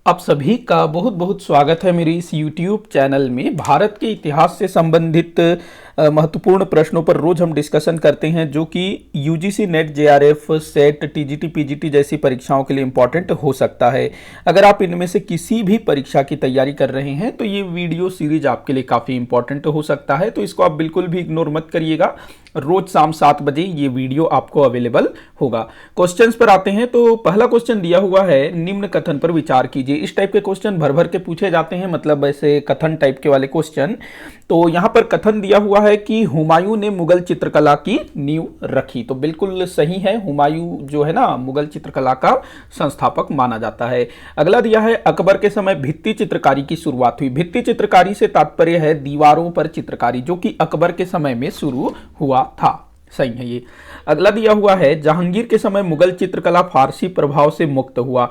आप सभी का बहुत बहुत स्वागत है मेरे इस YouTube चैनल में। भारत के इतिहास से संबंधित महत्वपूर्ण प्रश्नों पर रोज हम डिस्कशन करते हैं, जो कि UGC net, JRF, set, TGT, PGT जैसी परीक्षाओं के लिए इंपॉर्टेंट हो सकता है। अगर आप इनमें से किसी भी परीक्षा की तैयारी कर रहे हैं तो ये वीडियो सीरीज आपके लिए काफ़ी इंपॉर्टेंट हो सकता है, तो इसको आप बिल्कुल भी इग्नोर मत करिएगा। रोज शाम 7 बजे ये वीडियो आपको अवेलेबल होगा। क्वेश्चंस पर आते हैं तो पहला क्वेश्चन दिया हुआ है, निम्न कथन पर विचार कीजिए। इस टाइप के क्वेश्चन भर भर के पूछे जाते हैं, मतलब ऐसे कथन टाइप के वाले क्वेश्चन। तो यहां पर कथन दिया हुआ है कि हुमायूं ने मुगल चित्रकला की नींव रखी, तो बिल्कुल सही है। हुमायूं जो है ना, मुगल चित्रकला का संस्थापक माना जाता है। अगला दिया है, अकबर के समय भित्ति चित्रकारी की शुरुआत हुई। भित्ति चित्रकारी से तात्पर्य है दीवारों पर चित्रकारी, जो कि अकबर के समय में शुरू हुआ था। सही है ये। अगला दिया हुआ है, जहांगीर के समय मुगल चित्रकला फारसी प्रभाव से मुक्त हुआ।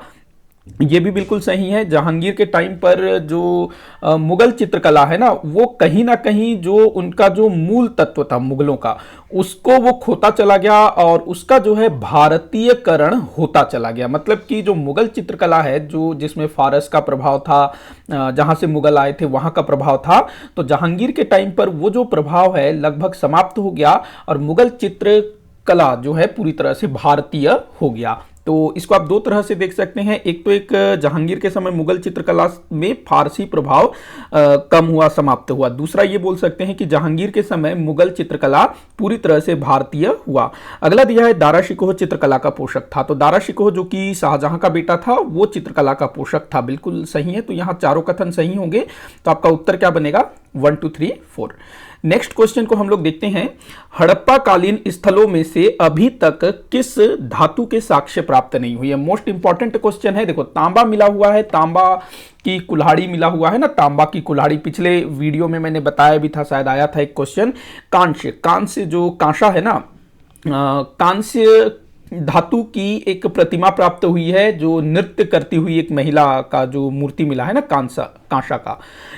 ये भी बिल्कुल सही है। जहांगीर के टाइम पर जो मुगल चित्रकला है ना, वो कहीं ना कहीं जो उनका जो मूल तत्व था मुगलों का, उसको वो खोता चला गया और उसका जो है भारतीयकरण होता चला गया। मतलब कि जो मुगल चित्रकला है, जो जिसमें फारस का प्रभाव था, जहां से मुगल आए थे वहां का प्रभाव था, तो जहांगीर के टाइम पर वो जो प्रभाव है लगभग समाप्त हो गया और मुगल चित्रकला जो है पूरी तरह से भारतीय हो गया। तो इसको आप दो तरह से देख सकते हैं। एक तो एक जहांगीर के समय मुगल चित्रकला में फारसी प्रभाव कम हुआ, समाप्त हुआ। दूसरा ये बोल सकते हैं कि जहांगीर के समय मुगल चित्रकला पूरी तरह से भारतीय हुआ। अगला दिया है, दारा शिकोह चित्रकला का पोषक था। तो दारा शिकोह जो कि शाहजहां का बेटा था, वो चित्रकला का पोषक था। बिल्कुल सही है। तो यहां चारों कथन सही होंगे। तो आपका उत्तर क्या बनेगा? 1 2 3 4। नेक्स्ट क्वेश्चन को हम लोग देखते हैं, हड़प्पा कालीन स्थलों में से अभी तक किस धातु के साक्ष्य प्राप्त नहीं हुई है? मोस्ट इंपॉर्टेंट क्वेश्चन है। देखो, तांबा मिला हुआ है, तांबा की कुल्हाड़ी मिला हुआ है ना, तांबा की कुल्हाड़ी। पिछले वीडियो में मैंने बताया भी था, शायद आया था एक क्वेश्चन। कांस्य, कांस्य जो कांसा है ना, कांस्य धातु की एक प्रतिमा प्राप्त हुई है, जो नृत्य करती हुई एक महिला का जो मूर्ति मिला है ना, कांसा का,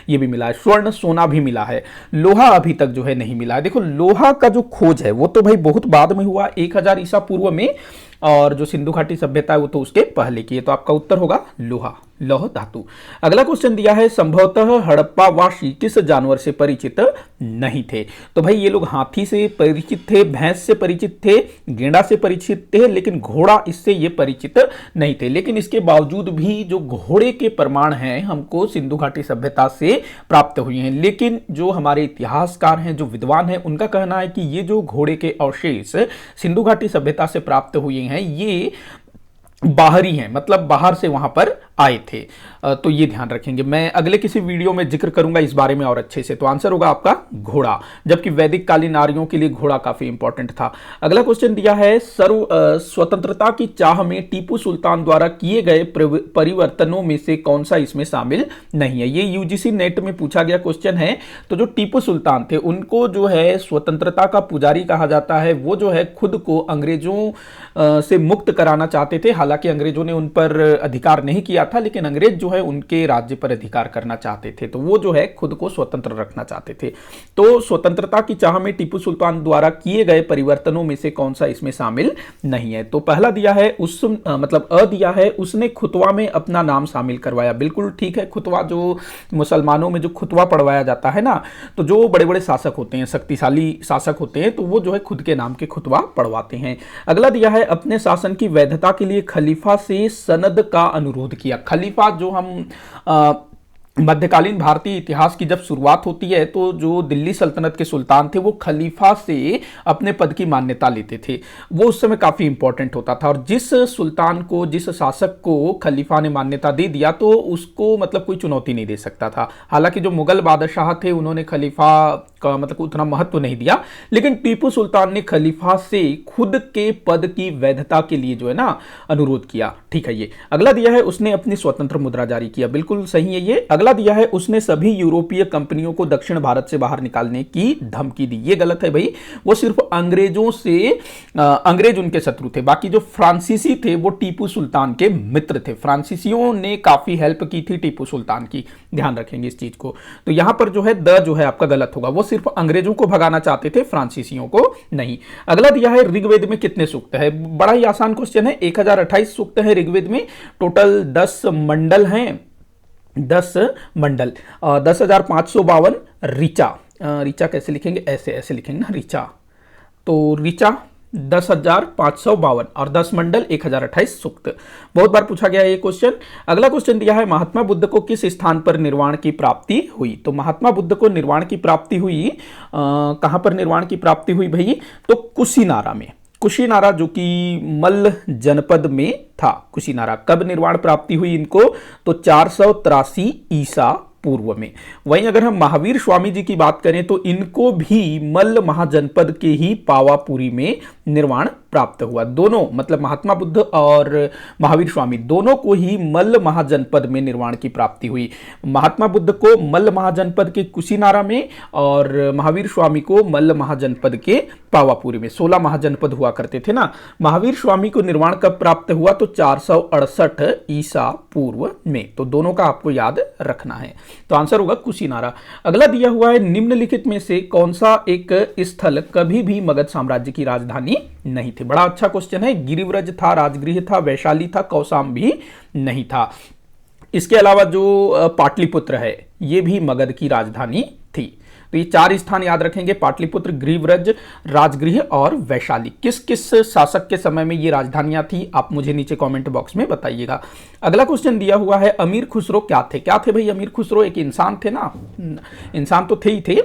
ये भी मिला है। स्वर्ण, सोना भी मिला है। लोहा अभी तक जो है नहीं मिला है। देखो, लोहा का जो खोज है वो तो भाई बहुत बाद में हुआ, 1000 ईसा पूर्व में, और जो सिंधु घाटी सभ्यता है वो तो उसके पहले की है। तो आपका उत्तर होगा लोहा, लौह धातु। अगला क्वेश्चन दिया है, संभवतः हड़प्पावासी किस जानवर से परिचित नहीं थे? तो भाई ये लोग हाथी से परिचित थे, भैंस से परिचित थे, गेंडा से परिचित थे, लेकिन घोड़ा, इससे ये परिचित नहीं थे। लेकिन इसके बावजूद भी जो घोड़े के प्रमाण हैं हमको सिंधु घाटी सभ्यता से प्राप्त हुए हैं। लेकिन जो हमारे इतिहासकार हैं, जो विद्वान हैं, उनका कहना है कि ये जो घोड़े के अवशेष सिंधु घाटी सभ्यता से प्राप्त हुए हैं, ये बाहरी हैं, मतलब बाहर से वहां पर आए थे। तो ये ध्यान रखेंगे। मैं अगले किसी वीडियो में जिक्र करूंगा इस बारे में और अच्छे से। तो आंसर होगा आपका घोड़ा, जबकि वैदिक कालीन आर्यों के लिए घोड़ा काफी इंपॉर्टेंट था। अगला क्वेश्चन दिया है, स्वतंत्रता की चाह में टीपू सुल्तान द्वारा किए गए परिवर्तनों में से कौन सा इसमें शामिल नहीं है? ये यूजीसी नेट में पूछा गया क्वेश्चन है। तो जो टीपू सुल्तान थे, उनको जो है स्वतंत्रता का पुजारी कहा जाता है। वो जो है खुद को अंग्रेजों से मुक्त कराना चाहते थे। हालांकि अंग्रेजों ने उन पर अधिकार नहीं किया था, लेकिन अंग्रेज जो है उनके राज्य पर अधिकार करना चाहते थे। तो वो जो है खुद को स्वतंत्र रखना चाहते थे। तो स्वतंत्रता की चाह में टीपू सुल्तान द्वारा किए गए परिवर्तनों में से कौन सा इसमें शामिल नहीं है? तो पहला दिया है, मतलब अ दिया है, उसने खुतवा में अपना नाम शामिल करवाया। बिल्कुल ठीक है। खुतवा, जो मुसलमानों में जो खुतवा पढ़वाया जाता है ना, तो जो बड़े बड़े शासक होते हैं, शक्तिशाली शासक होते हैं, तो वो जो है खुद के नाम के खुतवा पढ़वाते हैं। अगला दिया है, अपने शासन की वैधता के लिए खलीफा से सनद का अनुरोध किया। खलीफा, जो हम मध्यकालीन भारतीय इतिहास की जब शुरुआत होती है, तो जो दिल्ली सल्तनत के सुल्तान थे, वो खलीफा से अपने पद की मान्यता लेते थे। वो उस समय काफी इंपॉर्टेंट होता था। और जिस सुल्तान को, जिस शासक को खलीफा ने मान्यता दे दिया, तो उसको मतलब कोई चुनौती नहीं दे सकता था। हालांकि जो मुगल बादशाह थे, उन्होंने खलीफा का मतलब उतना महत्व नहीं दिया, लेकिन टीपू सुल्तान ने खलीफा से खुद के पद की वैधता के लिए जो है ना अनुरोध किया। ठीक है। ये अगला दिया है, उसने अपनी स्वतंत्र मुद्रा जारी किया। बिल्कुल सही है ये। अगला दिया है, उसने सभी यूरोपीय कंपनियों को दक्षिण भारत से बाहर निकालने की धमकी दी। ये गलत है भाई। वो सिर्फ अंग्रेजों से, अंग्रेज उनके शत्रु थे। बाकी जो फ्रांसीसी थे वो टीपू सुल्तान के मित्र थे। फ्रांसीसियों ने काफी हेल्प की थी टीपू सुल्तान की। ध्यान रखेंगे इस चीज को। तो यहां पर जो है द जो है आपका गलत होगा। वो सिर्फ अंग्रेजों को भगाना चाहते थे, फ्रांसीसियों को नहीं। अगला दिया है, ऋग्वेद में कितने सूक्त है? बड़ा ही आसान क्वेश्चन है। 1028 सूक्त है ऋग्वेद में। टोटल 10 मंडल हैं 10 मंडल। 10,552 ऋचा। ऋचा कैसे लिखेंगे, ऐसे ऐसे लिखेंगे ना ऋचा। तो ऋचा 10,552 और 10 मंडल 1028 सूक्त। बहुत बार पूछा गया ये क्वेश्चन। अगला क्वेश्चन दिया है महात्मा बुद्ध को किस स्थान पर निर्वाण की प्राप्ति हुई। तो महात्मा बुद्ध को निर्वाण की प्राप्ति हुई, कहां पर निर्वाण की प्राप्ति हुई भाई, तो कुशीनारा में। कुशीनारा जो कि मल्ल जनपद में था। कुशीनारा कब निर्वाण प्राप्ति हुई इनको, तो 483 ईसा पूर्व में। वहीं अगर हम महावीर स्वामी जी की बात करें तो इनको भी मल्ल महाजनपद के ही पावापुरी में निर्वाण प्राप्त हुआ। दोनों मतलब महात्मा बुद्ध और महावीर स्वामी दोनों को ही मल्ल महाजनपद में निर्वाण की प्राप्ति हुई। महात्मा बुद्ध को मल्ल महाजनपद के कुशीनारा में और महावीर स्वामी को मल्ल महाजनपद के पावापुरी में। 16 महाजनपद हुआ करते थे ना। महावीर स्वामी को निर्वाण कब प्राप्त हुआ, तो 468 ईसा पूर्व में। तो दोनों का आपको याद रखना है। तो आंसर होगा कुशीनारा। अगला दिया हुआ है निम्नलिखित में से कौन सा एक स्थल कभी भी मगध साम्राज्य की राजधानी नहीं थी। बड़ा अच्छा क्वेश्चन है। गिरिव्रज था, राजगृह था, वैशाली था, कौसाम्बी नहीं था। इसके अलावा जो पाटलिपुत्र है ये भी मगध की राजधानी थी। तो ये 4 स्थान याद रखेंगे, पाटलिपुत्र, गिरिव्रज, राजगृह और वैशाली। किस किस शासक के समय में ये राजधानियां थी, आप मुझे नीचे कमेंट बॉक्स में बताइएगा। अगला क्वेश्चन दिया हुआ है अमीर खुसरो क्या थे। क्या थे भाई अमीर खुसरो, एक इंसान थे ना, इंसान तो थे ही थे,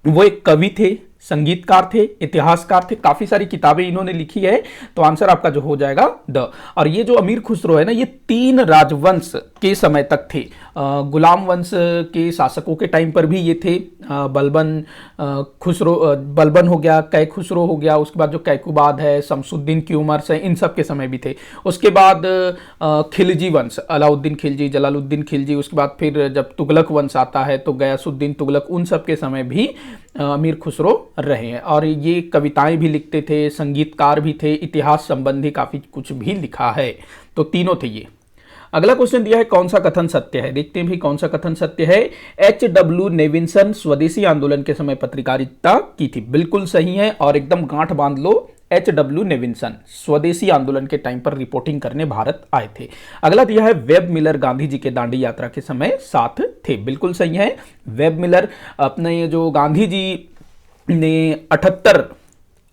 वो एक कवि थे, संगीतकार थे, इतिहासकार थे, काफी सारी किताबें इन्होंने लिखी है। तो आंसर आपका जो हो जाएगा द। और ये जो अमीर खुसरो है ना, ये 3 राजवंश के समय तक थे। गुलाम वंश के शासकों के टाइम पर भी ये थे। बलबन खुसरो, बलबन हो गया, कै खुसरो हो गया, उसके बाद जो कैकुबाद है, शमसुद्दीन की उमर से, इन सब के समय भी थे। उसके बाद खिलजी वंश, अलाउद्दीन खिलजी, जलालुद्दीन खिलजी, उसके बाद फिर जब तुगलक वंश आता है तो गयासुद्दीन तुगलक, उन सब के समय भी अमीर खुसरो रहे हैं। और ये कविताएं भी लिखते थे, संगीतकार भी थे, इतिहास संबंधी काफी कुछ भी लिखा है। तो तीनों थे ये। अगला क्वेश्चन दिया है कौन सा कथन सत्य है। देखते हैं भी कौन सा कथन सत्य है। H.W. नेविन्सन स्वदेशी आंदोलन के समय पत्रकारिता की थी। बिल्कुल सही है और एकदम गांठ बांध लो। H.W. नेविन्सन स्वदेशी आंदोलन के टाइम पर रिपोर्टिंग करने भारत आए थे। अगला दिया है वेब मिलर गांधी जी के दांडी यात्रा के समय साथ थे। बिल्कुल सही है। वेब मिलर अपने जो गांधी जी ने 78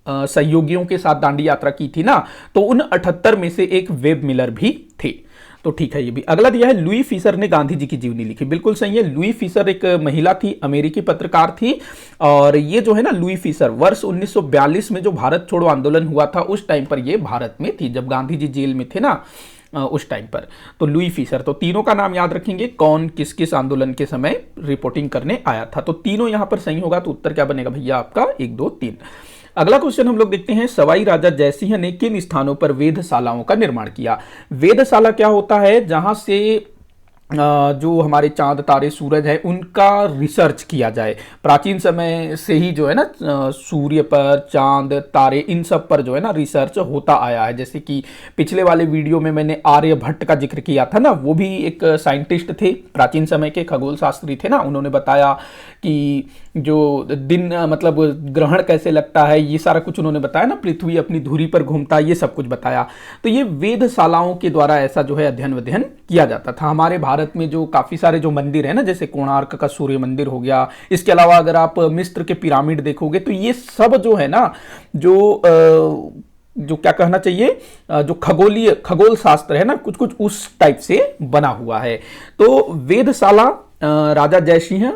सहयोगियों के साथ दांडी यात्रा की थी ना, तो उन 78 में से एक वेब मिलर भी थे। तो ठीक है ये भी। अगला दिया है लुई फीसर ने गांधी जी की जीवनी लिखी। बिल्कुल सही है। लुई फीसर एक महिला थी, अमेरिकी पत्रकार थी। और ये जो है ना लुई फीसर वर्ष 1942 में जो भारत छोड़ो आंदोलन हुआ था उस टाइम पर ये भारत में थी, जब गांधी जी जेल में थे ना उस टाइम पर। तो लुई फीसर। तो तीनों का नाम याद रखेंगे, कौन किस किस आंदोलन के समय रिपोर्टिंग करने आया था। तो तीनों यहां पर सही होगा। तो उत्तर क्या बनेगा भैया आपका 1, 2, 3। अगला क्वेश्चन हम लोग देखते हैं सवाई राजा जयसिंह ने किन स्थानों पर वेधशालाओं का निर्माण किया। वेधशाला क्या होता है, जहां से जो हमारे चांद तारे सूरज है उनका रिसर्च किया जाए। प्राचीन समय से ही जो है ना सूर्य पर, चांद, तारे, इन सब पर जो है ना रिसर्च होता आया है। जैसे कि पिछले वाले वीडियो में मैंने आर्यभट्ट का जिक्र किया था ना, वो भी एक साइंटिस्ट थे, प्राचीन समय के खगोल शास्त्री थे ना। उन्होंने बताया कि जो दिन मतलब ग्रहण कैसे लगता है, ये सारा कुछ उन्होंने बताया ना, पृथ्वी अपनी धुरी पर घूमता है, ये सब कुछ बताया। तो ये वेधशालाओं के द्वारा ऐसा जो है अध्ययन वध्ययन किया जाता था। हमारे भारत में जो काफी सारे जो मंदिर है ना, जैसे कोणार्क का सूर्य मंदिर हो गया, इसके अलावा अगर आप मिस्र के पिरामिड देखोगे तो ये सब जो है ना जो क्या कहना चाहिए, जो खगोल शास्त्र है ना, कुछ कुछ उस टाइप से बना हुआ है। तो वेधशाला राजा जयसिंह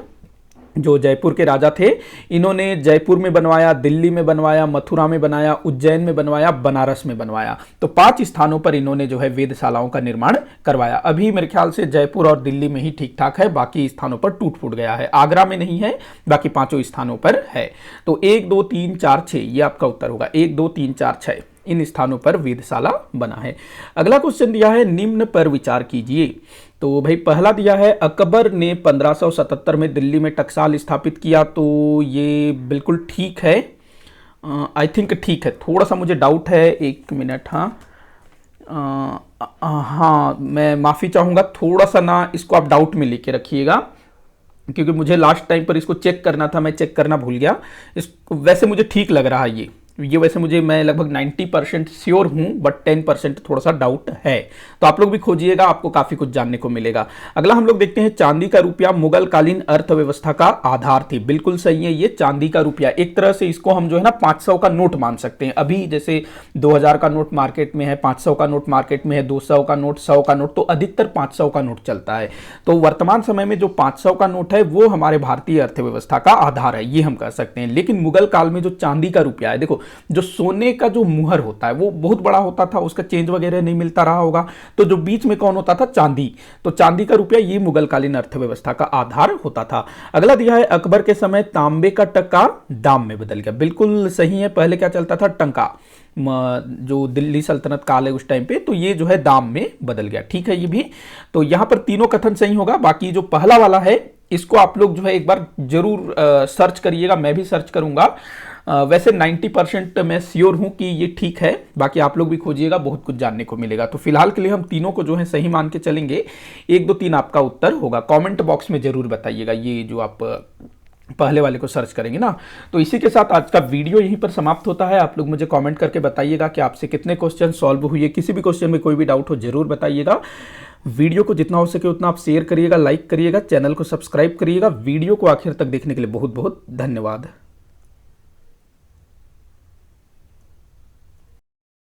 जो जयपुर के राजा थे, इन्होंने जयपुर में बनवाया, दिल्ली में बनवाया, मथुरा में बनाया, उज्जैन में बनवाया, बनारस में बनवाया। तो 5 स्थानों पर इन्होंने जो है वेधशालाओं का निर्माण करवाया। अभी मेरे ख्याल से जयपुर और दिल्ली में ही ठीक ठाक है, बाकी स्थानों पर टूट फूट गया है। आगरा में नहीं है, बाकी 5 स्थानों पर है। तो 1, 2, 3, 4, 6 ये आपका उत्तर होगा। 1, 2, 3, 4, 6 इन स्थानों पर वेधशाला बना है। अगला क्वेश्चन दिया है निम्न पर विचार कीजिए। तो भाई पहला दिया है अकबर ने 1577 में दिल्ली में टकसाल स्थापित किया। तो ये बिल्कुल ठीक है, आई थिंक ठीक है। थोड़ा सा मुझे डाउट है, 1 मिनट। हाँ मैं माफ़ी चाहूँगा, थोड़ा सा ना इसको आप डाउट में लेके रखिएगा, क्योंकि मुझे लास्ट टाइम पर इसको चेक करना था, मैं चेक करना भूल गया। इसको वैसे मुझे ठीक लग रहा है ये, ये वैसे मैं लगभग 90% श्योर हूं, बट 10% थोड़ा सा डाउट है। तो आप लोग भी खोजिएगा, आपको काफी कुछ जानने को मिलेगा। अगला हम लोग देखते हैं, चांदी का रुपया मुगल कालीन अर्थव्यवस्था का आधार थी। बिल्कुल सही है, ये चांदी का रुपया एक तरह से इसको हम जो है ना 500 का नोट मान सकते हैं। अभी जैसे 2000 का नोट मार्केट में है, 500 का नोट मार्केट में है, 200 का नोट, 100 का नोट, तो अधिकतर 500 का नोट चलता है। तो वर्तमान समय में जो 500 का नोट है वो हमारे भारतीय अर्थव्यवस्था का आधार है, ये हम कह सकते हैं। लेकिन मुगल काल में जो चांदी का रुपया है, देखो जो सोने का जो मुहर होता है वो बहुत बड़ा होता था, उसका चेंज वगैरह नहीं मिलता रहा होगा, तो जो बीच में कौन होता था, चांदी। तो चांदी का रुपया ये मुगल कालीन अर्थव्यवस्था का आधार होता था। अगला दिया है, अकबर के समय तांबे का टका दाम में बदल गया। बिल्कुल सही है, पहले क्या चलता था, टंका, जो दिल्ली सल्तनत काल है उस टाइम पे, तो ये जो है दाम में बदल गया। ठीक है, ये भी। तो यहां पर तीनों कथन सही होगा। बाकी जो पहला वाला है इसको आप लोग जो है एक बार जरूर सर्च करिएगा, मैं भी सर्च करूंगा। वैसे 90% मैं श्योर हूं कि ये ठीक है, बाकी आप लोग भी खोजिएगा, बहुत कुछ जानने को मिलेगा। तो फिलहाल के लिए हम तीनों को जो है सही मान के चलेंगे। 1 2 3 आपका उत्तर होगा। कमेंट बॉक्स में जरूर बताइएगा ये जो आप पहले वाले को सर्च करेंगे ना। तो इसी के साथ आज का वीडियो यहीं पर समाप्त होता है। आप लोग मुझे कमेंट करके बताइएगा कि आपसे कितने क्वेश्चन सॉल्व हुए। किसी भी क्वेश्चन में कोई भी डाउट हो जरूर बताइएगा। वीडियो को जितना हो सके उतना आप शेयर करिएगा, लाइक करिएगा, चैनल को सब्सक्राइब करिएगा। वीडियो को आखिर तक देखने के लिए बहुत बहुत धन्यवाद।